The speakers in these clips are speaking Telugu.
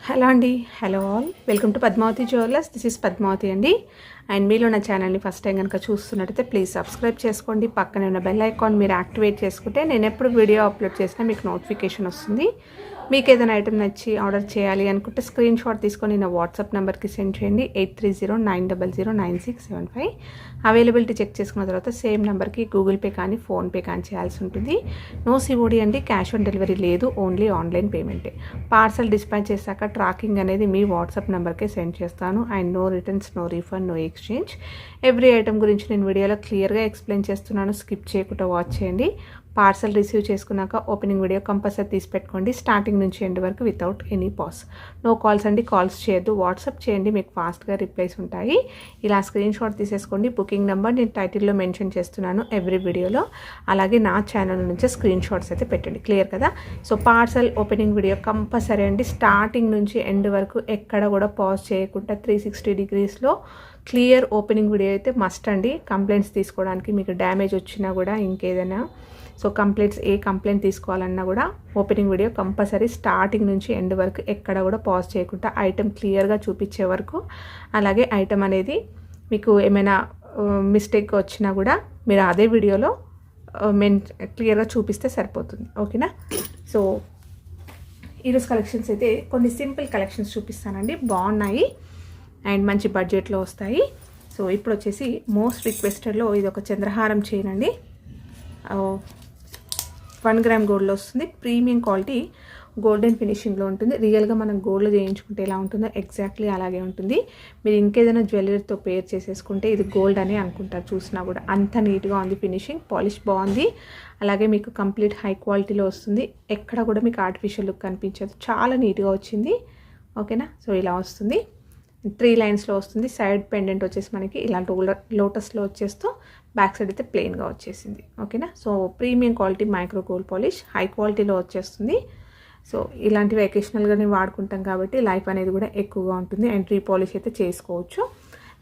హలో అండి, hello all, welcome to Padmavati jewellers. This is Padmavati అండి. అండ్ మీలో నా ఛానల్ని ఫస్ట్ టైం కనుక చూస్తున్నట్టయితే ప్లీజ్ సబ్స్క్రైబ్ చేసుకోండి. పక్కనే ఉన్న బెల్ ఐకాన్ మీరు యాక్టివేట్ చేసుకుంటే నేను ఎప్పుడు వీడియో అప్లోడ్ చేసినా మీకు నోటిఫికేషన్ వస్తుంది. మీకు ఏదైనా ఐటమ్ నచ్చి ఆర్డర్ చేయాలి అనుకుంటే స్క్రీన్ షాట్ తీసుకొని నా వాట్సాప్ నెంబర్కి సెండ్ చేయండి. 8309009675. అవైలబిలిటీ చెక్ చేసుకున్న తర్వాత సేమ్ నెంబర్కి గూగుల్ పే కానీ ఫోన్పే కానీ చేయాల్సి ఉంటుంది. నో సిఓడి అండి, క్యాష్ ఆన్ డెలివరీ లేదు, ఓన్లీ ఆన్లైన్ పేమెంటే. పార్సల్ డిస్పాచ్ చేశాక ట్రాకింగ్ అనేది మీ వాట్సాప్ నెంబర్కే సెండ్ చేస్తాను. And no returns, no refund, no exchange. Every item గురించి నేను వీడియోలో క్లియర్గా ఎక్స్ప్లెయిన్ చేస్తున్నాను, స్కిప్ చేయకుండా వాచ్ చేయండి. పార్సల్ రిసీవ్ చేసుకున్నాక ఓపెనింగ్ వీడియో కంపల్సరీ తీసి పెట్టుకోండి, స్టార్టింగ్ నుంచి ఎండ్ వరకు without any pause. No calls అండి, కాల్స్ చేయొద్దు, వాట్సాప్ చేయండి, మీకు ఫాస్ట్గా రిప్లైస్ ఉంటాయి. ఇలా స్క్రీన్ షాట్ తీసేసుకోండి. బుకింగ్ నెంబర్ నేను టైటిల్లో మెన్షన్ చేస్తున్నాను ఎవ్రీ వీడియోలో. అలాగే నా ఛానల్ నుంచి స్క్రీన్ షాట్స్ అయితే పెట్టండి. క్లియర్ కదా? So parcel opening video compulsory అండి, స్టార్టింగ్ నుంచి ఎండ్ వరకు ఎక్కడ కూడా పాజ్ చేయకుండా 360 degreesలో క్లియర్ ఓపెనింగ్ వీడియో అయితే మస్ట్ అండి. కంప్లైంట్స్ తీసుకోవడానికి, మీకు డ్యామేజ్ వచ్చినా కూడా ఇంకేదైనా సో ఏ కంప్లైంట్ తీసుకోవాలన్నా కూడా ఓపెనింగ్ వీడియో కంపల్సరీ స్టార్టింగ్ నుంచి ఎండ్ వరకు ఎక్కడ కూడా పాజ్ చేయకుండా ఐటెం క్లియర్గా చూపించే వరకు. అలాగే ఐటెం అనేది మీకు ఏమైనా మిస్టేక్ వచ్చినా కూడా మీరు అదే వీడియోలో క్లియర్గా చూపిస్తే సరిపోతుంది. ఓకేనా? సో ఈరోజు కలెక్షన్స్ అయితే కొన్ని సింపుల్ కలెక్షన్స్ చూపిస్తానండి, బాగున్నాయి అండ్ మంచి బడ్జెట్లో వస్తాయి. సో ఇప్పుడు వచ్చేసి మోస్ట్ రిక్వెస్టెడ్లో ఇది ఒక చంద్రహారం చైన్ అండి. 1 gram గోల్డ్లో వస్తుంది. ప్రీమియం క్వాలిటీ గోల్డెన్ ఫినిషింగ్లో ఉంటుంది. రియల్గా మనం గోల్డ్లో చేయించుకుంటే ఎలా ఉంటుందో ఎగ్జాక్ట్లీ అలాగే ఉంటుంది. మీరు ఇంకేదైనా జ్యువెలరీతో పేర్ చేసేసుకుంటే ఇది గోల్డ్ అని అనుకుంటారు, చూసినా కూడా అంత నీట్గా ఉంది. ఫినిషింగ్ పాలిష్ బాగుంది. అలాగే మీకు కంప్లీట్ హై క్వాలిటీలో వస్తుంది. ఎక్కడ కూడా మీకు ఆర్టిఫిషియల్ లుక్ కనిపించదు, చాలా నీట్గా వచ్చింది. ఓకేనా? సో ఇలా వస్తుంది, 3 లైన్స్లో వస్తుంది. సైడ్ పెండెంట్ వచ్చేసి మనకి ఇలాంటి లోటస్లో వచ్చేస్తూ బ్యాక్ సైడ్ అయితే ప్లెయిన్గా వచ్చేసింది. ఓకేనా? So premium quality micro gold polish high క్వాలిటీలో వచ్చేస్తుంది. సో ఇలాంటివి ఎకేషనల్గానే వాడుకుంటాం కాబట్టి లైఫ్ అనేది కూడా ఎక్కువగా ఉంటుంది. అండ్ రీపాలిష్ అయితే చేసుకోవచ్చు.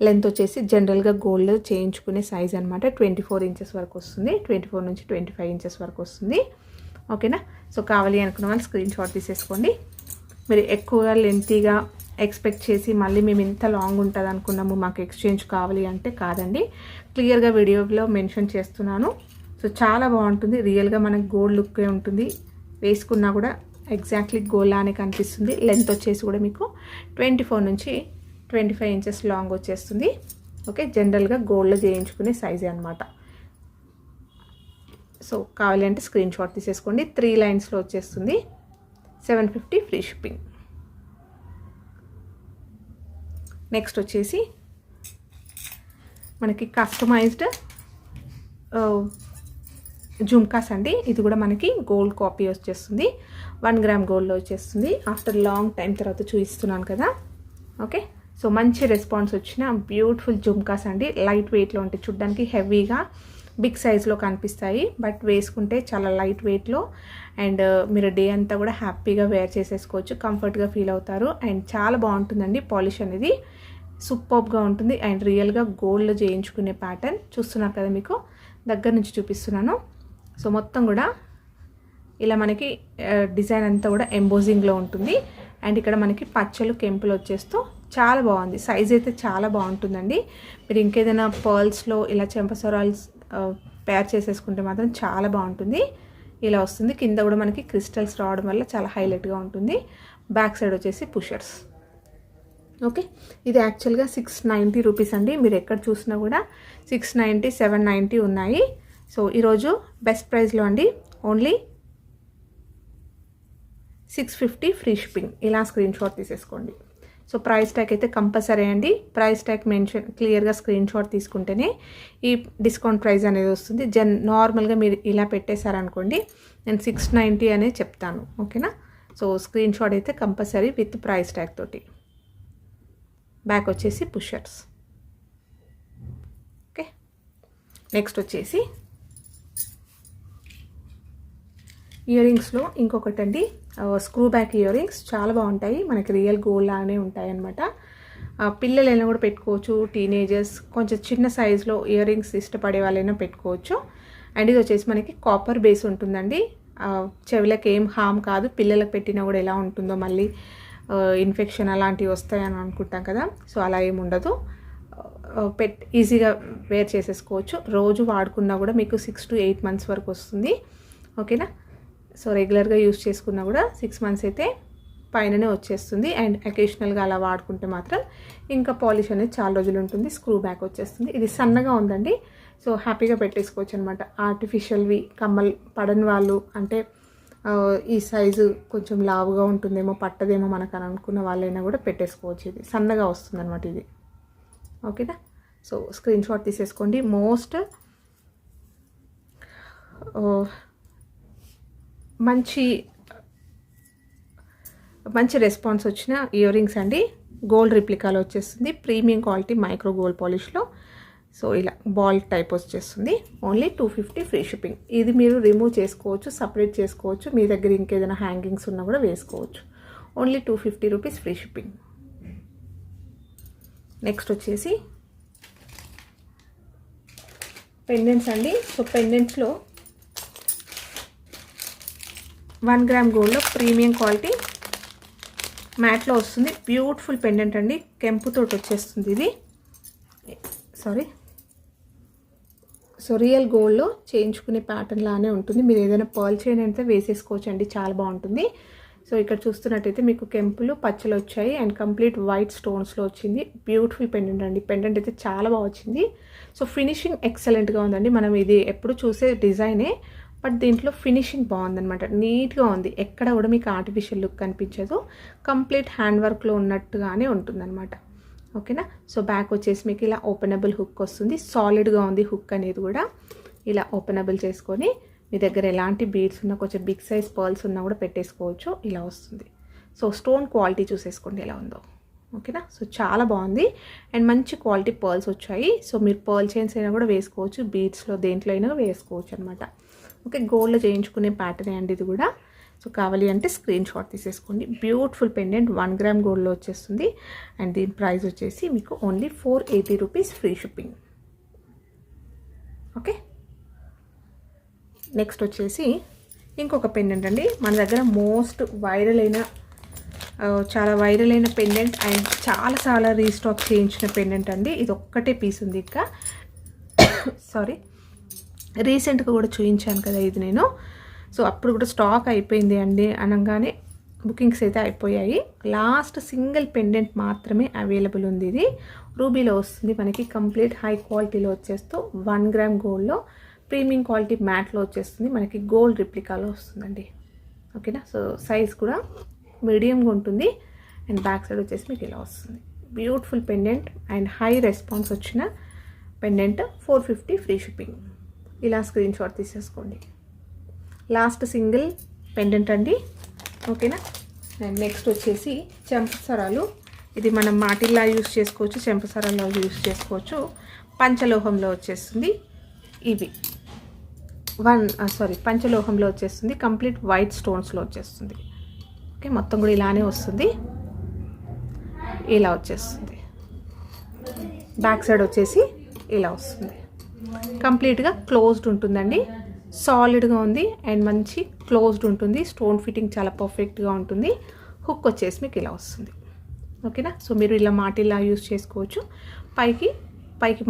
లెంత్ వచ్చేసి జనరల్గా గోల్డ్ చేయించుకునే సైజ్ అనమాట. 24 inches వరకు వస్తుంది. 24 నుంచి 25 inches వరకు వస్తుంది. ఓకేనా? సో కావాలి అనుకున్న వాళ్ళు స్క్రీన్ షాట్ తీసేసుకోండి. మీరు ఎక్కువగా లెంతీగా ఎక్స్పెక్ట్ చేసి మళ్ళీ మేము ఇంత లాంగ్ ఉంటుంది అనుకున్నాము, మాకు ఎక్స్చేంజ్ కావాలి అంటే కాదండి, క్లియర్గా వీడియోలో మెన్షన్ చేస్తున్నాను. సో చాలా బాగుంటుంది. రియల్గా మనకు గోల్డ్ లుక్కే ఉంటుంది, వేసుకున్నా కూడా ఎగ్జాక్ట్లీ గోల్డ్ లానే కనిపిస్తుంది. లెంత్ వచ్చేసి కూడా మీకు 24 నుంచి 25 inches లాంగ్ వచ్చేస్తుంది. ఓకే, జనరల్గా గోల్డ్లో చేయించుకునే సైజే అనమాట. సో కావాలి అంటే స్క్రీన్ షాట్ తీసేసుకోండి. 3 లైన్స్లో వచ్చేస్తుంది. 750 ఫ్రీ షిప్పింగ్. నెక్స్ట్ వచ్చేసి మనకి కస్టమైజ్డ్ జుమ్కాస్ అండి. ఇది కూడా మనకి గోల్డ్ కాపీ వచ్చేస్తుంది. 1 gram గోల్డ్లో వచ్చేస్తుంది. ఆఫ్టర్ లాంగ్ టైం తర్వాత చూపిస్తున్నాను కదా. ఓకే, సో మంచి రెస్పాన్స్ వచ్చిన బ్యూటిఫుల్ జుమ్కాస్ అండి. లైట్ వెయిట్లో ఉంటాయి, చూడ్డానికి హెవీగా బిగ్ సైజ్లో కనిపిస్తాయి, బట్ వేసుకుంటే చాలా లైట్ వెయిట్లో అండ్ మీరు డే అంతా కూడా హ్యాపీగా వేర్ చేసేసుకోవచ్చు, కంఫర్ట్గా ఫీల్ అవుతారు. అండ్ చాలా బాగుంటుందండి. పాలిష్ అనేది సూపర్గా ఉంటుంది. అండ్ రియల్గా గోల్డ్లో చేయించుకునే ప్యాటర్న్ చూస్తున్నారు కదా, మీకు దగ్గర నుంచి చూపిస్తున్నాను. సో మొత్తం కూడా ఇలా మనకి డిజైన్ అంతా కూడా ఎంబోజింగ్లో ఉంటుంది. అండ్ ఇక్కడ మనకి పచ్చలు కెంపులు వచ్చేస్తూ చాలా బాగుంది. సైజ్ అయితే చాలా బాగుంటుందండి. మీరు ఇంకేదైనా పర్ల్స్లో ఇలా చెంపసొరాల్స్ పేర్ చేసేసుకుంటే మాత్రం చాలా బాగుంటుంది. ఇలా వస్తుంది. కింద కూడా మనకి క్రిస్టల్స్ రావడం వల్ల చాలా హైలైట్గా ఉంటుంది. బ్యాక్ సైడ్ వచ్చేసి పుషర్స్. ఓకే, ఇది యాక్చువల్గా 690 రూపీస్ అండి. మీరు ఎక్కడ చూసినా కూడా 690, 790 ఉన్నాయి. సో ఈరోజు బెస్ట్ ప్రైస్లో అండి, ఓన్లీ 650 ఫ్రీ షిప్పింగ్. ఇలా స్క్రీన్ షాట్ తీసేసుకోండి. సో ప్రైస్ ట్యాగ్ అయితే కంపల్సరీ అండి. ప్రైస్ ట్యాగ్ మెన్షన్ క్లియర్గా స్క్రీన్ షాట్ తీసుకుంటేనే ఈ డిస్కౌంట్ ప్రైస్ అనేది వస్తుంది. నార్మల్గా మీరు ఇలా పెట్టేశారనుకోండి, నేను 690 అనేది చెప్తాను. ఓకేనా? సో స్క్రీన్ షాట్ అయితే కంపల్సరీ విత్ ప్రైస్ ట్యాగ్ తోటి. బ్యాక్ వచ్చేసి పుషర్స్. ఓకే, నెక్స్ట్ వచ్చేసి ఇయర్ రింగ్స్లో ఇంకొకటి అండి, స్క్రూ బ్యాక్ ఇయర్ రింగ్స్ చాలా బాగుంటాయి. మనకి రియల్ గోల్డ్ లానే ఉంటాయి అన్నమాట. పిల్లలైనా కూడా పెట్టుకోవచ్చు, టీనేజర్స్ కొంచెం చిన్న సైజులో ఇయర్ రింగ్స్ ఇష్టపడే వాళ్ళైనా పెట్టుకోవచ్చు. అండ్ ఇది వచ్చేసి మనకి కాపర్ బేస్ ఉంటుందండి. చెవులకు ఏం హామ్ కాదు. పిల్లలకు పెట్టినా కూడా ఎలా ఉంటుందో మళ్ళీ ఇన్ఫెక్షన్ అలాంటివి వస్తాయని అనుకుంటాం కదా. సో అలా ఏమి ఉండదు. ఈజీగా వేర్ చేసేసుకోవచ్చు. రోజు వాడుకున్నా కూడా మీకు 6 to 8 months వరకు వస్తుంది. ఓకేనా. సో రెగ్యులర్గా యూస్ చేసుకున్నా కూడా 6 months అయితే పైననే వచ్చేస్తుంది. అండ్ అకేషనల్గా అలా వాడుకుంటే మాత్రం ఇంకా పాలిష్ అనేది చాలా రోజులు ఉంటుంది. స్క్రూ బ్యాక్ వచ్చేస్తుంది. ఇది సన్నగా ఉందండి. సో హ్యాపీగా పెట్టేసుకోవచ్చు అనమాట. ఆర్టిఫిషియల్వి కమ్మలు పడని వాళ్ళు, అంటే ఈ సైజు కొంచెం లావుగా ఉంటుందేమో, పట్టదేమో మనకు అని అనుకున్న వాళ్ళైనా కూడా పెట్టేసుకోవచ్చు. ఇది సన్నగా వస్తుంది అనమాట ఇది. ఓకేనా. సో స్క్రీన్ షాట్ తీసేసుకోండి. మంచి రెస్పాన్స్ వచ్చిన ఇయర్ రింగ్స్ అండి. గోల్డ్ రిప్లికాలో వచ్చేస్తుంది. ప్రీమియం క్వాలిటీ మైక్రో గోల్డ్ పాలిష్లో. సో ఇలా బాల్ టైప్ వచ్చేస్తుంది. Only 250 free shipping. ఇది మీరు రిమూవ్ చేసుకోవచ్చు, సపరేట్ చేసుకోవచ్చు. మీ దగ్గర ఇంకేదైనా హ్యాంగింగ్స్ ఉన్నా కూడా వేసుకోవచ్చు. Only 250 rupees free shipping. Next వచ్చేసి పెండెంట్స్ అండి. సో పెండెంట్స్లో 1 gram గోల్డ్లో ప్రీమియం క్వాలిటీ మ్యాట్లో వస్తుంది. బ్యూటిఫుల్ పెండెంట్ అండి. కెంపుతోటి వచ్చేస్తుంది ఇది. సో రియల్ గోల్డ్లో చేయించుకునే ప్యాటర్న్ లానే ఉంటుంది. మీరు ఏదైనా పర్ల్ చైన్ అయితే వేసేసుకోవచ్చు అండి, చాలా బాగుంటుంది. సో ఇక్కడ చూస్తున్నట్టయితే మీకు కెంపులు పచ్చలు వచ్చాయి అండ్ కంప్లీట్ వైట్ స్టోన్స్లో వచ్చింది. బ్యూటిఫుల్ పెండెంట్ అండి. పెండెంట్ అయితే చాలా బాగా వచ్చింది. సో ఫినిషింగ్ ఎక్సలెంట్గా ఉందండి. మనం ఇది ఎప్పుడు చూసే డిజైనే, బట్ దీంట్లో ఫినిషింగ్ బాగుందనమాట. నీట్గా ఉంది. ఎక్కడ కూడా మీకు ఆర్టిఫిషియల్ లుక్ కనిపించదు. కంప్లీట్ హ్యాండ్ వర్క్లో ఉన్నట్టుగానే ఉంటుందన్నమాట. ఓకేనా. సో బ్యాక్ వచ్చేసి మీకు ఇలా ఓపెనబుల్ హుక్ వస్తుంది. సాలిడ్గా ఉంది హుక్ అనేది కూడా. ఇలా ఓపెనబుల్ చేసుకొని మీ దగ్గర ఎలాంటి బీడ్స్ ఉన్నా, కొంచెం బిగ్ సైజ్ పర్ల్స్ ఉన్నా కూడా పెట్టేసుకోవచ్చు. ఇలా వస్తుంది. సో స్టోన్ క్వాలిటీ చూసేసుకోండి ఎలా ఉందో. ఓకేనా. సో చాలా బాగుంది అండ్ మంచి క్వాలిటీ పర్ల్స్ వచ్చాయి. సో మీరు పర్ల్ చైన్స్ అయినా కూడా వేసుకోవచ్చు, బీడ్స్లో దేంట్లో అయినా వేసుకోవచ్చు అనమాట. ఓకే. గోల్డ్లో చేయించుకునే ప్యాటర్న్ అండి ఇది కూడా. సో కావాలి అంటే స్క్రీన్ షాట్ తీసేసుకోండి. బ్యూటిఫుల్ పెండెంట్ 1 gram గోల్డ్లో వచ్చేస్తుంది. అండ్ దీని ప్రైస్ వచ్చేసి మీకు only 480 rupees free shipping. Okay. Next వచ్చేసి ఇంకొక పెండెంట్ అండి. మన దగ్గర చాలా వైరల్ అయిన పెండెంట్ అండ్ చాలా రీస్టాక్ చేయించిన పెండెంట్ అండి. ఇది ఒక్కటే పీస్ ఉంది ఇంకా. రీసెంట్గా కూడా చూపించాను కదా ఇది నేను. సో అప్పుడు కూడా స్టాక్ అయిపోయింది అండి అనగానే బుకింగ్స్ అయితే అయిపోయాయి. లాస్ట్ సింగిల్ పెండెంట్ మాత్రమే అవైలబుల్ ఉంది. ఇది రూబీలో వస్తుంది మనకి. కంప్లీట్ హై క్వాలిటీలో వచ్చేస్తూ 1 gram గోల్డ్లో ప్రీమియం క్వాలిటీ మ్యాట్లో వచ్చేస్తుంది మనకి. గోల్డ్ రిప్లికాలో వస్తుందండి. ఓకేనా. సో సైజ్ కూడా మీడియంగా ఉంటుంది అండ్ బ్యాక్ సైడ్ వచ్చేసి మీకు ఇలా వస్తుంది. Beautiful pendant and high response వచ్చిన పెండెంట్. 450 free shipping. ఇలా స్క్రీన్ షాట్ తీసేసుకోండి. లాస్ట్ సింగిల్ పెండెంట్ అండి. ఓకేనా. అండ్ నెక్స్ట్ వచ్చేసి చెంపసరాలు. ఇది మనం మాటిల్లా యూస్ చేసుకోవచ్చు, చెంపసరాల్లో యూస్ చేసుకోవచ్చు. పంచలోహంలో వచ్చేస్తుంది. ఇవి పంచలోహంలో వచ్చేస్తుంది. కంప్లీట్ వైట్ స్టోన్స్లో వచ్చేస్తుంది. ఓకే. మొత్తం కూడా ఇలానే వస్తుంది. ఇలా వచ్చేస్తుంది. బ్యాక్ సైడ్ వచ్చేసి ఇలా వస్తుంది. కంప్లీట్గా క్లోజ్డ్ ఉంటుందండి. సాలిడ్గా ఉంది అండ్ మంచి క్లోజ్డ్ ఉంటుంది. స్టోన్ ఫిట్టింగ్ చాలా పర్ఫెక్ట్గా ఉంటుంది. హుక్ వచ్చేసి మీకు ఇలా వస్తుంది. ఓకేనా. సో మీరు ఇలా మాటిల్లా యూస్ చేసుకోవచ్చు. పైకి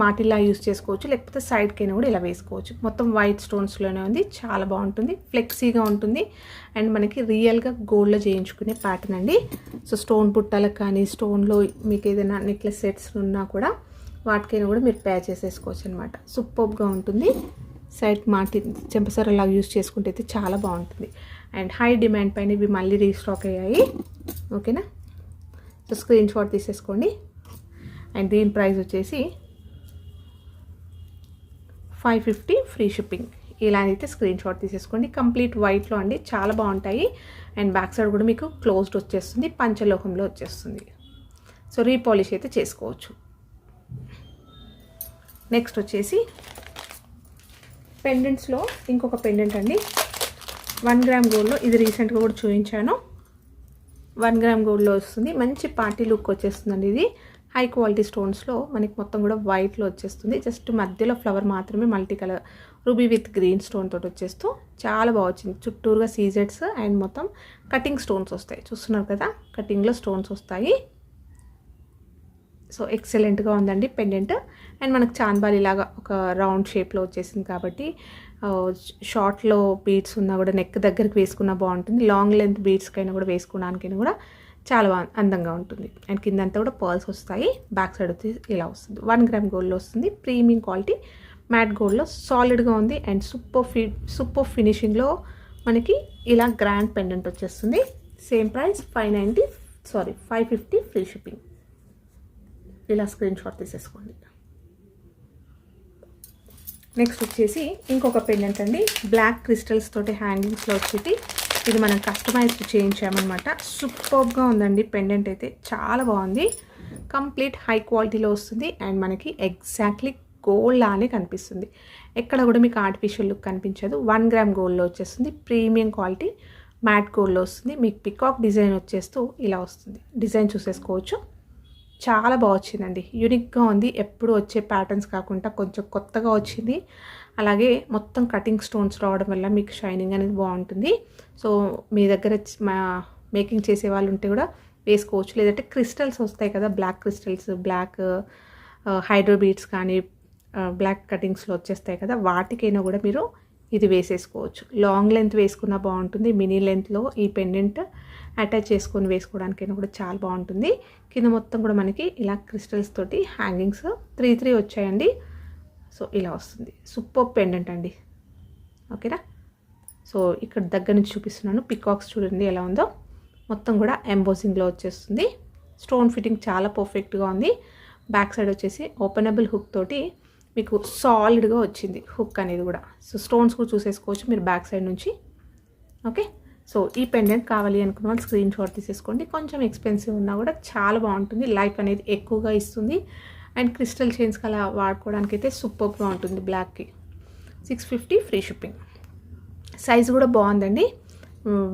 మాటిల్లా యూస్ చేసుకోవచ్చు, లేకపోతే సైడ్కైనా కూడా ఇలా వేసుకోవచ్చు. మొత్తం వైట్ స్టోన్స్లోనే ఉంది. చాలా బాగుంటుంది. ఫ్లెక్సీగా ఉంటుంది అండ్ మనకి రియల్గా గోల్డ్లో చేయించుకునే ప్యాటర్న్ అండి. సో స్టోన్ బుట్టలకు కానీ, స్టోన్లో మీకు ఏదైనా నెక్లెస్ సెట్స్ ఉన్నా కూడా వాటికైనా కూడా మీరు పేర్ చేసేసుకోవచ్చు అనమాట. సూపర్గా ఉంటుంది. సైడ్ చెంపసరలా యూస్ చేసుకుంటే అయితే చాలా బాగుంటుంది. అండ్ హై డిమాండ్ పైన ఇవి మళ్ళీ రీస్టాక్ అయ్యాయి. ఓకేనా. సో స్క్రీన్ షాట్ తీసేసుకోండి. అండ్ దీని ప్రైస్ వచ్చేసి 550 ఫ్రీ షిప్పింగ్. ఇలా అయితే స్క్రీన్ షాట్ తీసేసుకోండి. కంప్లీట్ వైట్లో అండి. చాలా బాగుంటాయి అండ్ బ్యాక్ సైడ్ కూడా మీకు క్లోజ్డ్ వచ్చేస్తుంది. పంచలోహంలో వచ్చేస్తుంది. సో రీపాలిష్ అయితే చేసుకోవచ్చు. నెక్స్ట్ వచ్చేసి పెండెంట్స్లో ఇంకొక పెండెంట్ అండి. 1 gram గోల్డ్లో. ఇది రీసెంట్గా కూడా చూపించాను. 1 gram గోల్డ్లో వస్తుంది. మంచి పార్టీ లుక్ వచ్చేస్తుందండి. ఇది హై క్వాలిటీ స్టోన్స్లో మనకి మొత్తం కూడా వైట్లో వచ్చేస్తుంది. జస్ట్ మధ్యలో ఫ్లవర్ మాత్రమే multi colour ruby with green stone తోటి వచ్చేస్తూ చాలా బాగా వచ్చింది. చుట్టూరుగా సీజెడ్స్ అండ్ మొత్తం కటింగ్ స్టోన్స్ వస్తాయి. చూస్తున్నారు కదా, కటింగ్లో స్టోన్స్ వస్తాయి. సో ఎక్సలెంట్గా ఉందండి పెండెంట్. అండ్ మనకు చాన్బాలి లాగా ఒక రౌండ్ షేప్లో వచ్చేసింది కాబట్టి షార్ట్లో బీడ్స్ ఉన్నా కూడా నెక్ దగ్గరికి వేసుకున్నా బాగుంటుంది. లాంగ్ లెంత్ బీడ్స్కైనా కూడా వేసుకోవడానికైనా కూడా చాలా అందంగా ఉంటుంది. అండ్ కిందంతా కూడా పర్ల్స్ వస్తాయి. బ్యాక్ సైడ్ వచ్చి ఇలా వస్తుంది. 1 గ్రామ్ గోల్డ్లో వస్తుంది. ప్రీమియం క్వాలిటీ మ్యాట్ గోల్డ్లో సాలిడ్గా ఉంది. అండ్ సూపర్ ఫినిషింగ్లో మనకి ఇలా గ్రాండ్ పెండెంట్ వచ్చేస్తుంది. Same price 550 free shipping. ఇలా స్క్రీన్ షాట్ తీసేసుకోండి. నెక్స్ట్ వచ్చేసి ఇంకొక పెండెంట్ అండి, బ్లాక్ క్రిస్టల్స్ తోటి హ్యాంగింగ్స్లో వచ్చేటి. ఇది మనం కస్టమైజ్డ్ చేయించామన్నమాట. సూపర్గా ఉందండి పెండెంట్ అయితే, చాలా బాగుంది. కంప్లీట్ హై క్వాలిటీలో వస్తుంది. అండ్ మనకి ఎగ్జాక్ట్లీ గోల్డ్ లానే కనిపిస్తుంది. ఎక్కడ కూడా మీకు ఆర్టిఫిషియల్ లుక్ కనిపించదు. 1 గ్రామ్ గోల్డ్లో వచ్చేస్తుంది. ప్రీమియం క్వాలిటీ మ్యాట్ గోల్డ్లో వస్తుంది. మీకు పికాక్ డిజైన్ వచ్చేస్తూ ఇలా వస్తుంది. డిజైన్ చూసేసుకోవచ్చు. చాలా బాగా వచ్చిందండి. యూనిక్గా ఉంది. ఎప్పుడు వచ్చే ప్యాటర్న్స్ కాకుండా కొంచెం కొత్తగా వచ్చింది. అలాగే మొత్తం కటింగ్ స్టోన్స్ రావడం వల్ల మీకు షైనింగ్ అనేది బాగుంటుంది. సో మీ దగ్గర మేకింగ్ చేసే వాళ్ళు ఉంటే కూడా వేసుకోవచ్చు. లేదంటే క్రిస్టల్స్ వస్తాయి కదా, black crystals, black hydro beads కానీ బ్లాక్ కటింగ్స్లో వచ్చేస్తాయి కదా, వాటికైనా కూడా మీరు ఇది వేసేసుకోవచ్చు. లాంగ్ లెంత్ వేసుకున్నా బాగుంటుంది. మినీ లెంత్లో ఈ పెండెంట్ అటాచ్ చేసుకొని వేసుకోవడానికైనా కూడా చాలా బాగుంటుంది. కింద మొత్తం కూడా మనకి ఇలా క్రిస్టల్స్ తోటి హ్యాంగింగ్స్ 3 వచ్చాయండి. సో ఇలా వస్తుంది. సూపర్ పెండెంట్ అండి. ఓకేనా. సో ఇక్కడ దగ్గర నుంచి చూపిస్తున్నాను. పికాక్స్ చూడండి ఎలా ఉందో. మొత్తం కూడా ఎంబోసింగ్లో వచ్చేస్తుంది. స్టోన్ ఫిట్టింగ్ చాలా పర్ఫెక్ట్గా ఉంది. బ్యాక్ సైడ్ వచ్చేసి ఓపెనబుల్ హుక్ తోటి మీకు సాలిడ్గా వచ్చింది హుక్ అనేది కూడా. సో స్టోన్స్ కూడా చూసేసుకోవచ్చు మీరు బ్యాక్ సైడ్ నుంచి. ఓకే. సో ఈ పెండెంట్ కావాలి అనుకున్న వాళ్ళు స్క్రీన్ షాట్ తీసేసుకోండి. కొంచెం ఎక్స్పెన్సివ్ ఉన్నా కూడా చాలా బాగుంటుంది. లైఫ్ అనేది ఎక్కువగా ఇస్తుంది. అండ్ క్రిస్టల్ చైన్స్కి అలా వాడుకోవడానికి అయితే సూపర్గా ఉంటుంది. బ్లాక్కి 650 ఫ్రీ షిప్పింగ్. సైజ్ కూడా బాగుందండి.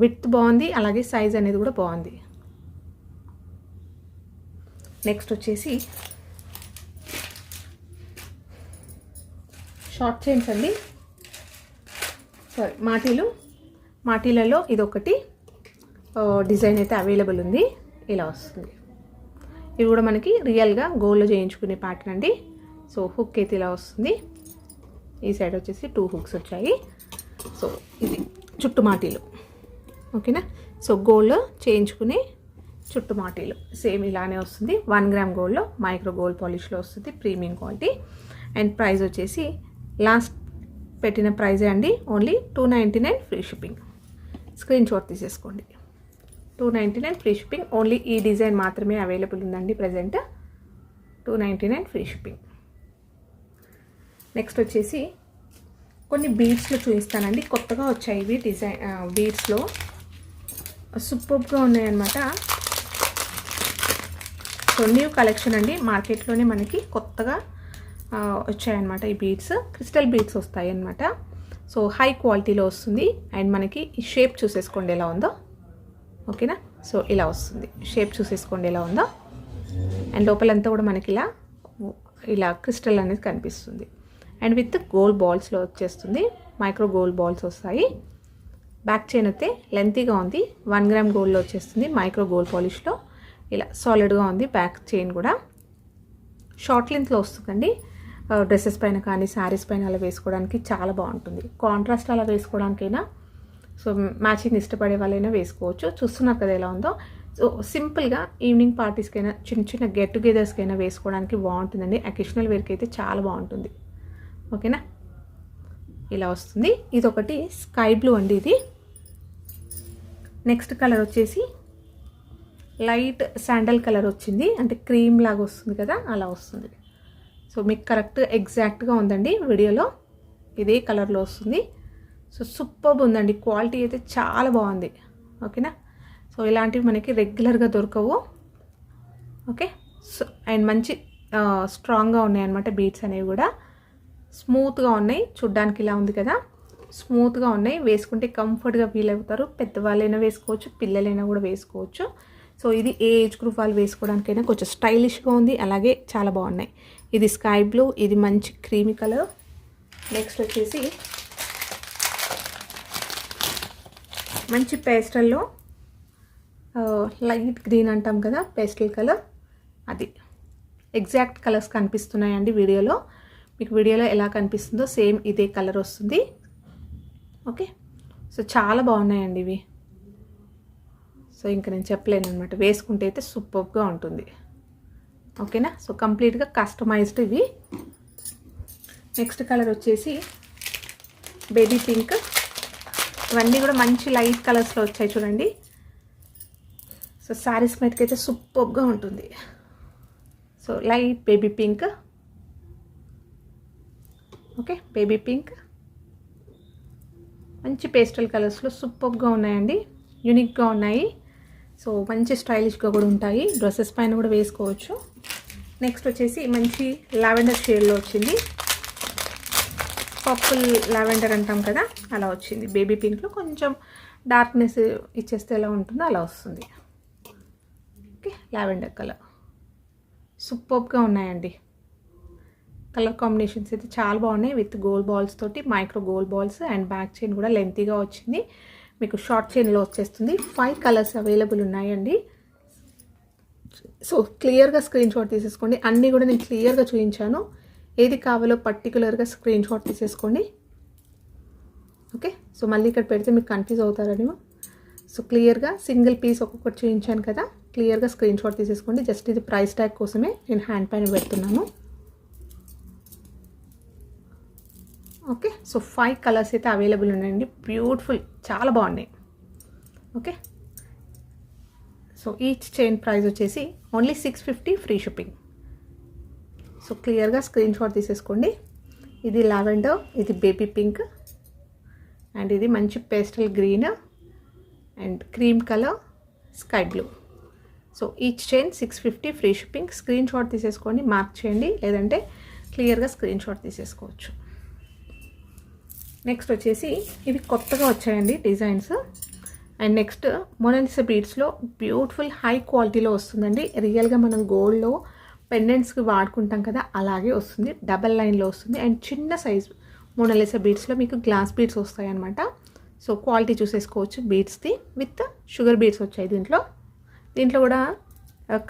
విడ్త్ బాగుంది, అలాగే సైజ్ అనేది కూడా బాగుంది. నెక్స్ట్ వచ్చేసి షార్ట్ చైన్స్ అండి. సారీ, మాటీలలో ఇదొకటి డిజైన్ అయితే అవైలబుల్ ఉంది. ఇలా వస్తుంది. ఇవి కూడా మనకి రియల్గా గోల్డ్లో చేయించుకునే ప్యాటర్న్ అండి. సో హుక్ అయితే ఇలా వస్తుంది. ఈ సైడ్ వచ్చేసి 2 హుక్స్ వచ్చాయి. సో ఇది చుట్టు మాటీలు. ఓకేనా. సో గోల్డ్ చేయించుకునే చుట్టు మాటీలు సేమ్ ఇలానే వస్తుంది. 1 గ్రామ్ గోల్డ్లో మైక్రో గోల్డ్ పాలిష్లో వస్తుంది. Premium quality. అండ్ ప్రైస్ వచ్చేసి లాస్ట్ పెట్టిన ప్రైజే అండి. Only 299 free shipping. Screen shot తీసేసుకోండి. 299 ఫ్రీ షిప్పింగ్. ఓన్లీ ఈ డిజైన్ మాత్రమే అవైలబుల్ ఉందండి ప్రజెంట్. 299 free shipping. నెక్స్ట్ వచ్చేసి కొన్ని బీడ్స్లో చూపిస్తానండి. కొత్తగా వచ్చాయి ఇవి డిజైన్ బీడ్స్లో. సూపర్గా ఉన్నాయన్నమాట. సో న్యూ కలెక్షన్ అండి. మార్కెట్లోనే మనకి కొత్తగా వచ్చాయన్నమాట ఈ బీడ్స్. క్రిస్టల్ బీడ్స్ వస్తాయి అన్నమాట. సో హై క్వాలిటీలో వస్తుంది. అండ్ మనకి ఈ షేప్ చూసేసుకోండి ఎలా ఉందో. ఓకేనా. సో ఇలా వస్తుంది. షేప్ చూసేసుకోండి ఎలా ఉందో. అండ్ లోపలంతా కూడా మనకి ఇలా క్రిస్టల్ అనేది కనిపిస్తుంది. అండ్ విత్ గోల్డ్ బాల్స్లో వచ్చేస్తుంది. మైక్రో గోల్డ్ బాల్స్ వస్తాయి. బ్యాక్ చైన్ అయితే లెంతీగా ఉంది. 1 గ్రామ్ గోల్డ్లో వచ్చేస్తుంది. మైక్రో గోల్డ్ పాలిష్లో ఇలా సాలిడ్గా ఉంది. బ్యాక్ చైన్ కూడా షార్ట్ లెంత్లో వస్తుందండి. డ్రెస్సెస్ పైన కానీ శారీస్ పైన అలా వేసుకోవడానికి చాలా బాగుంటుంది. కాంట్రాస్ట్ అలా వేసుకోవడానికైనా, సో మ్యాచింగ్ ఇష్టపడే వాళ్ళైనా వేసుకోవచ్చు. చూస్తున్నారు కదా ఎలా ఉందో. సో సింపుల్గా ఈవినింగ్ పార్టీస్కైనా చిన్న గెట్ టుగెదర్స్కైనా వేసుకోవడానికి బాగుంటుందండి. అకేషనల్ వేర్కి అయితే చాలా బాగుంటుంది. ఓకేనా. ఇలా వస్తుంది. ఇది ఒకటి స్కై బ్లూ అండి. ఇది నెక్స్ట్ కలర్ వచ్చేసి లైట్ శాండల్ కలర్ వచ్చింది. అంటే క్రీమ్ లాగా వస్తుంది కదా, అలా వస్తుంది. సో మీకు కరెక్ట్ ఎగ్జాక్ట్గా ఉందండి. వీడియోలో ఇదే కలర్లో వస్తుంది. సో సూపర్బ్ ఉందండి. క్వాలిటీ అయితే చాలా బాగుంది. ఓకేనా. సో ఇలాంటివి మనకి రెగ్యులర్గా దొరకవు. ఓకే. సో అండ్ మంచి స్ట్రాంగ్గా ఉన్నాయన్నమాట. బీడ్స్ అనేవి కూడా స్మూత్గా ఉన్నాయి. చూడ్డానికి ఇలా ఉంది కదా, స్మూత్గా ఉన్నాయి. వేసుకుంటే కంఫర్ట్గా ఫీల్ అవుతారు. పెద్దవాళ్ళైనా వేసుకోవచ్చు, పిల్లలైనా కూడా వేసుకోవచ్చు. సో ఇది ఏ ఏజ్ గ్రూప్ వాళ్ళు వేసుకోవడానికైనా కొంచెం స్టైలిష్గా ఉంది. అలాగే చాలా బాగున్నాయి. ఇది స్కై బ్లూ, ఇది మంచి క్రీమీ కలర్. నెక్స్ట్ వచ్చేసి మంచి పేస్టల్లో లైట్ గ్రీన్ అంటాం కదా, పేస్టల్ కలర్, అది ఎగ్జాక్ట్ కలర్స్ కనిపిస్తున్నాయండి వీడియోలో. మీకు వీడియోలో ఎలా కనిపిస్తుందో సేమ్ ఇదే కలర్ వస్తుంది. ఓకే, సో చాలా బాగున్నాయండి ఇవి. సో ఇంకా నేను చెప్పలేను అనమాట, వేసుకుంటే అయితే సూపర్గా ఉంటుంది. ఓకేనా, సో కంప్లీట్గా కస్టమైజ్డ్ ఇవి. నెక్స్ట్ కలర్ వచ్చేసి బేబీ పింక్. ఇవన్నీ కూడా మంచి లైట్ కలర్స్లో వచ్చాయి చూడండి. సో శారీస్ మీదకి అయితే సూపర్గా ఉంటుంది. So light baby pink. Okay, baby pink మంచి పేస్టల్ కలర్స్లో సూపర్గా ఉన్నాయండి, యూనిక్గా ఉన్నాయి. సో మంచి స్టైలిష్గా కూడా ఉంటాయి, డ్రెస్సెస్ పైన కూడా వేసుకోవచ్చు. నెక్స్ట్ వచ్చేసి మంచి లావెండర్ షేడ్లో వచ్చింది, పర్పుల్ లావెండర్ అంటాం కదా అలా వచ్చింది. బేబీ పింక్లో కొంచెం డార్క్నెస్ ఇచ్చేస్తే ఎలా ఉంటుందో అలా వస్తుంది. ఓకే, లావెండర్ కలర్ సూపర్గా ఉన్నాయండి. కలర్ కాంబినేషన్స్ అయితే చాలా బాగున్నాయి. విత్ గోల్డ్ బాల్స్ తోటి, micro gold balls and back chain కూడా లెంతీగా వచ్చింది. మీకు షార్ట్ చైన్లో వచ్చేస్తుంది. 5 కలర్స్ అవైలబుల్ ఉన్నాయండి. సో క్లియర్గా స్క్రీన్ షాట్ తీసేసుకోండి. అన్నీ కూడా నేను క్లియర్గా చూపించాను, ఏది కావాలో పర్టికులర్గా స్క్రీన్ షాట్ తీసేసుకోండి. ఓకే, సో మళ్ళీ ఇక్కడ పెడితే మీకు కన్ఫ్యూజ్ అవుతారని, సో క్లియర్గా సింగిల్ పీస్ ఒక్కొక్కటి చూపించాను కదా, క్లియర్గా స్క్రీన్ షాట్ తీసేసుకోండి. జస్ట్ ఇది ప్రైస్ ట్యాగ్ కోసమే నేను హ్యాండ్ పైన పెడుతున్నాను. ఓకే, సో 5 కలర్స్ అయితే అవైలబుల్ ఉన్నాయండి. బ్యూటిఫుల్, చాలా బాగున్నాయి. Okay, so each chain price వచ్చేసి ఓన్లీ 650 ఫ్రీ షిప్పింగ్. సో క్లియర్గా స్క్రీన్ షాట్ తీసేసుకోండి. ఇది లావెండర్, ఇది బేబీ పింక్, అండ్ ఇది మంచి pastel green and cream colour, sky blue. So each chain 650 free shipping. Screen shot తీసేసుకోండి, మార్క్ చేయండి, లేదంటే క్లియర్గా స్క్రీన్ షాట్ తీసేసుకోవచ్చు. నెక్స్ట్ వచ్చేసి ఇవి కొత్తగా వచ్చాయండి డిజైన్స్. అండ్ నెక్స్ట్ మొనాలిసా బీడ్స్లో బ్యూటిఫుల్ హై క్వాలిటీలో వస్తుందండి. రియల్గా మనం గోల్డ్లో పెండెంట్స్కి వాడుకుంటాం కదా అలాగే వస్తుంది, డబల్ లైన్లో వస్తుంది. అండ్ చిన్న సైజు మొనాలిసా బీడ్స్లో మీకు గ్లాస్ బీడ్స్ వస్తాయి అన్నమాట. సో క్వాలిటీ చూసేసుకోవచ్చు. బీడ్స్ది విత్ షుగర్ బీడ్స్ వచ్చాయి దీంట్లో కూడా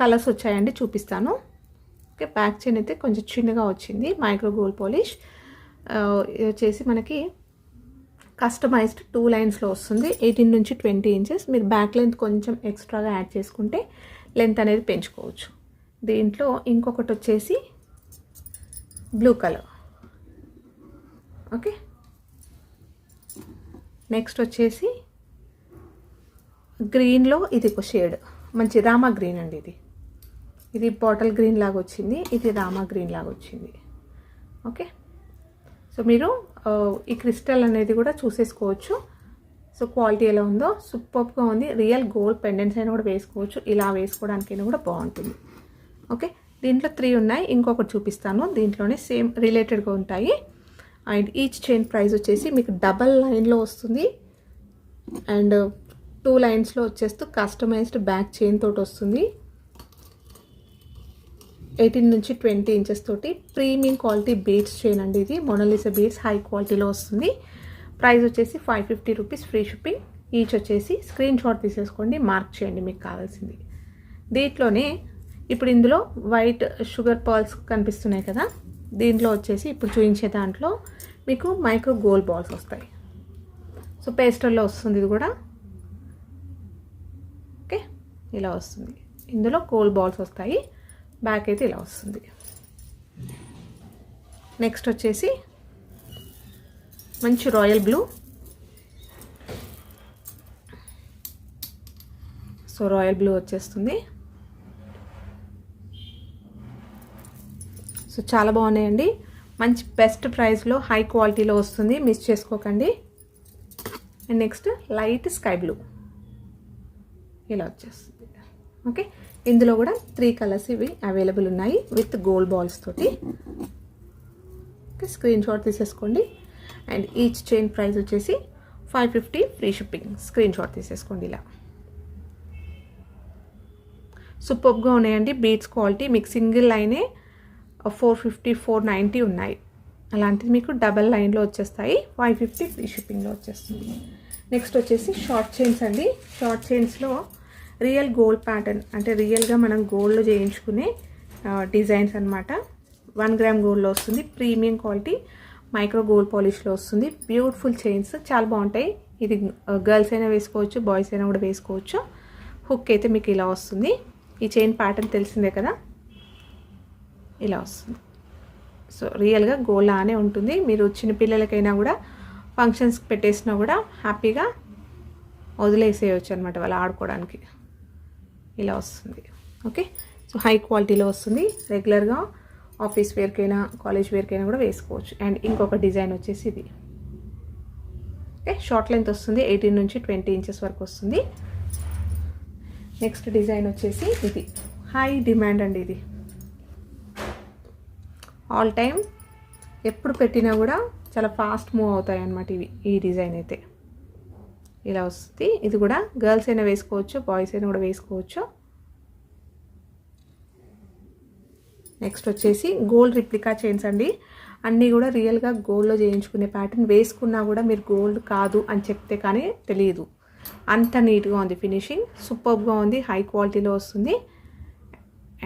కలర్స్ వచ్చాయండి, చూపిస్తాను. ఓకే, బ్యాక్ చైన్ అయితే కొంచెం చిన్నగా వచ్చింది, మైక్రో గోల్డ్ పాలిష్. ఇది వచ్చేసి మనకి కస్టమైజ్డ్ 2 లైన్స్లో వస్తుంది. 18 నుంచి 20 ఇంచెస్. మీరు బ్యాక్ లెంత్ కొంచెం ఎక్స్ట్రాగా యాడ్ చేసుకుంటే లెంత్ అనేది పెంచుకోవచ్చు. దీంట్లో ఇంకొకటి వచ్చేసి బ్లూ కలర్. ఓకే, నెక్స్ట్ వచ్చేసి గ్రీన్లో ఇది ఒక షేడ్, మంచి రామా గ్రీన్ అండి. ఇది బాటిల్ గ్రీన్ లాగా వచ్చింది, ఇది రామా గ్రీన్ లాగా వచ్చింది. ఓకే, సో మీరు ఈ క్రిస్టల్ అనేది కూడా చూసేసుకోవచ్చు. సో క్వాలిటీ ఎలా ఉందో సూపర్గా ఉంది. రియల్ గోల్డ్ పెండెంట్స్ అయినా కూడా వేసుకోవచ్చు, ఇలా వేసుకోవడానికైనా కూడా బాగుంటుంది. ఓకే, దీంట్లో 3 ఉన్నాయి, ఇంకొకటి చూపిస్తాను. దీంట్లోనే సేమ్ రిలేటెడ్గా ఉంటాయి. అండ్ ఈచ్ చైన్ ప్రైస్ వచ్చేసి మీకు డబల్ లైన్లో వస్తుంది అండ్ 2 లైన్స్లో వచ్చేస్తూ కస్టమైజ్డ్ బ్యాక్ చైన్ తోటి వస్తుంది. 18 నుంచి 20 ఇంచెస్ తోటి ప్రీమియం క్వాలిటీ బీడ్స్ చైన్ అండి. ఇది మొనాలిసా బీడ్స్ హై క్వాలిటీలో వస్తుంది. ప్రైస్ వచ్చేసి 550 రూపీస్ ఫ్రీ షిప్పింగ్. ఈచ్ వచ్చేసి స్క్రీన్ షాట్ తీసేసుకోండి, మార్క్ చేయండి మీకు కావాల్సింది. దీంట్లోనే ఇప్పుడు ఇందులో వైట్ షుగర్ పర్ల్స్ కనిపిస్తున్నాయి కదా, దీంట్లో వచ్చేసి ఇప్పుడు చూపించే దాంట్లో మీకు మైక్రో గోల్డ్ బాల్స్ వస్తాయి. సో పేస్టల్లో వస్తుంది ఇది కూడా. ఓకే, ఇలా వస్తుంది. ఇందులో గోల్డ్ బాల్స్ వస్తాయి, బ్యాక్ అయితే ఇలా వస్తుంది. నెక్స్ట్ వచ్చేసి మంచి royal blue. So royal blue వచ్చేస్తుంది. సో చాలా బాగున్నాయండి, మంచి బెస్ట్ ప్రైస్లో హై క్వాలిటీలో వస్తుంది, మిస్ చేసుకోకండి. And next light sky blue ఇలా వచ్చేస్తుంది. ఓకే, ఇందులో కూడా 3 కలర్స్ ఇవి అవైలబుల్ ఉన్నాయి విత్ గోల్డ్ బాల్స్ తోటి. ఓకే, స్క్రీన్ షాట్ తీసేసుకోండి. అండ్ ఈచ్ చైన్ ప్రైస్ వచ్చేసి 550 ఫ్రీ షిప్పింగ్. స్క్రీన్ షాట్ తీసేసుకోండి. ఇలా సూపర్గా ఉన్నాయండి బీడ్స్ క్వాలిటీ. మీకు సింగిల్ లైనే 450 490 ఉన్నాయి. అలాంటిది మీకు డబల్ లైన్లో వచ్చేస్తాయి. 550 ఫ్రీ షిప్పింగ్లో వచ్చేస్తుంది. నెక్స్ట్ వచ్చేసి షార్ట్ చైన్స్ అండి. షార్ట్ చైన్స్లో రియల్ గోల్డ్ ప్యాటర్న్, అంటే రియల్గా మనం గోల్డ్లో చేయించుకునే డిజైన్స్ అనమాట. 1 గ్రామ్ గోల్డ్లో వస్తుంది. ప్రీమియం క్వాలిటీ మైక్రో గోల్డ్ పాలిష్లో వస్తుంది. బ్యూటిఫుల్ చైన్స్, చాలా బాగుంటాయి. ఇది గర్ల్స్ అయినా వేసుకోవచ్చు, బాయ్స్ అయినా కూడా వేసుకోవచ్చు. హుక్ అయితే మీకు ఇలా వస్తుంది. ఈ చైన్ ప్యాటర్న్ తెలిసిందే కదా, ఇలా వస్తుంది. సో రియల్గా గోల్డ్ లానే ఉంటుంది. మీరు చిన్నపిల్లలకైనా కూడా ఫంక్షన్స్కి పెట్టేసినా కూడా హ్యాపీగా వదిలేసేయచ్చు అనమాట, వాళ్ళు ఆడుకోవడానికి. ఇలా వస్తుంది. ఓకే, సో హై క్వాలిటీలో వస్తుంది. రెగ్యులర్గా ఆఫీస్ వేర్కైనా కాలేజ్ వేర్కైనా కూడా వేసుకోవచ్చు. అండ్ ఇంకొక డిజైన్ వచ్చేసి ఇది. ఓకే, షార్ట్ లెంత్ వస్తుంది. 18 నుంచి 20 ఇంచెస్ వరకు వస్తుంది. నెక్స్ట్ డిజైన్ వచ్చేసి ఇది. హై డిమాండ్ అండి ఇది. ఆల్ టైమ్ ఎప్పుడు పెట్టినా కూడా చాలా ఫాస్ట్ మూవ్ అవుతాయి అన్నమాట ఇవి. ఈ డిజైన్ అయితే ఇలా వస్తుంది. ఇది కూడా గర్ల్స్ అయినా వేసుకోవచ్చు, బాయ్స్ అయినా కూడా వేసుకోవచ్చు. నెక్స్ట్ వచ్చేసి గోల్డ్ రిప్లికా చైన్స్ అండి. అన్నీ కూడా రియల్గా గోల్డ్లో చేయించుకునే ప్యాటర్న్. వేసుకున్నా కూడా మీరు గోల్డ్ కాదు అని చెప్తే కానీ తెలియదు, అంత నీట్గా ఉంది. ఫినిషింగ్ సూపర్గా ఉంది. హై క్వాలిటీలో వస్తుంది.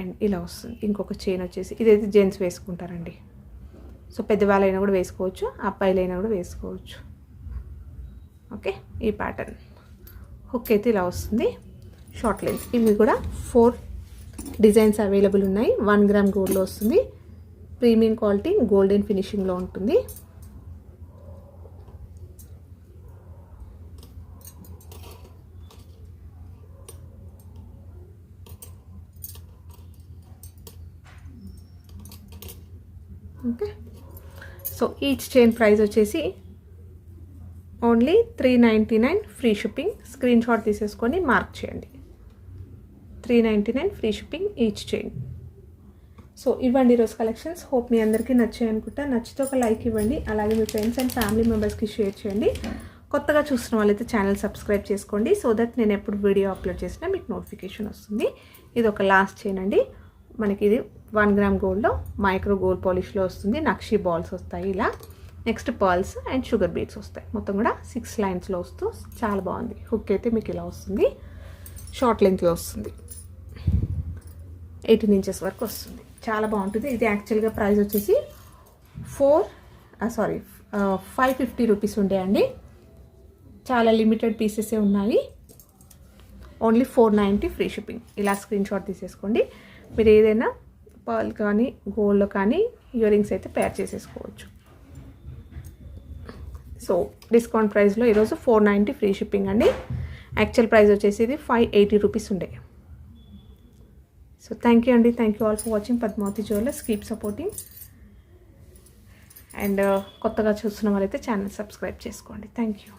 అండ్ ఇలా వస్తుంది. ఇంకొక చైన్ వచ్చేసి ఇదైతే జెంట్స్ వేసుకుంటారండి. సో పెద్దవాళ్ళైనా కూడా వేసుకోవచ్చు, అబ్బాయిలైనా కూడా వేసుకోవచ్చు. ఓకే, ఈ ప్యాటర్న్ హుక్ అయితే ఇలా వస్తుంది. Short length. ఇవి కూడా 4 డిజైన్స్ అవైలబుల్ ఉన్నాయి. 1 గ్రామ్ గోల్డ్లో వస్తుంది. ప్రీమియం క్వాలిటీ గోల్డెన్ ఫినిషింగ్లో ఉంటుంది. Okay, so each chain price వచ్చేసి only 399 free shipping. Screenshot తీసేసుకొని మార్క్ చేయండి. 399 free shipping each chain. So ఇవ్వండి ఈరోజు కలెక్షన్స్. హోప్ మీ అందరికీ నచ్చాయి అనుకుంటా. నచ్చితే ఒక లైక్ ఇవ్వండి. అలాగే మీ ఫ్రెండ్స్ అండ్ ఫ్యామిలీ మెంబర్స్కి షేర్ చేయండి. కొత్తగా చూస్తున్న వాళ్ళైతే ఛానల్ సబ్స్క్రైబ్ చేసుకోండి. సో దట్ నేను ఎప్పుడు వీడియో అప్లోడ్ చేసినా మీకు నోటిఫికేషన్ వస్తుంది. ఇది ఒక లాస్ట్ చైన్ అండి. మనకి ఇది 1 గ్రామ్ గోల్డ్లో మైక్రో గోల్డ్ పాలిష్లో వస్తుంది. నక్షి బాల్స్ వస్తాయి ఇలా. Next pearls and sugar beads వస్తాయి. మొత్తం కూడా 6 లైన్స్లో వస్తూ చాలా బాగుంది. హుక్ అయితే మీకు ఇలా వస్తుంది. షార్ట్ లెంత్లో వస్తుంది. 18 ఇంచెస్ వరకు వస్తుంది. చాలా బాగుంటుంది. ఇది యాక్చువల్గా ప్రైస్ వచ్చేసి 550 రూపీస్ ఉండే అండి. చాలా లిమిటెడ్ పీసెసే ఉన్నాయి. Only 490 free shipping. ఇలా స్క్రీన్ షాట్ తీసేసుకోండి. మీరు ఏదైనా పర్ల్ కానీ గోల్డ్లో కానీ ఇయర్ రింగ్స్ అయితే పేర్ చేసేసుకోవచ్చు. సో డిస్కౌంట్ ప్రైస్లో ఈరోజు 490 ఫ్రీ షిప్పింగ్ అండి. యాక్చువల్ ప్రైస్ వచ్చేసి ఇది 580 రూపీస్ ఉండే. సో థ్యాంక్ యూ అండి. Thank you all for watching Padmavati jewellers. Keep supporting. And కొత్తగా చూస్తున్న వాళ్ళైతే ఛానల్ సబ్స్క్రైబ్ చేసుకోండి. Thank you.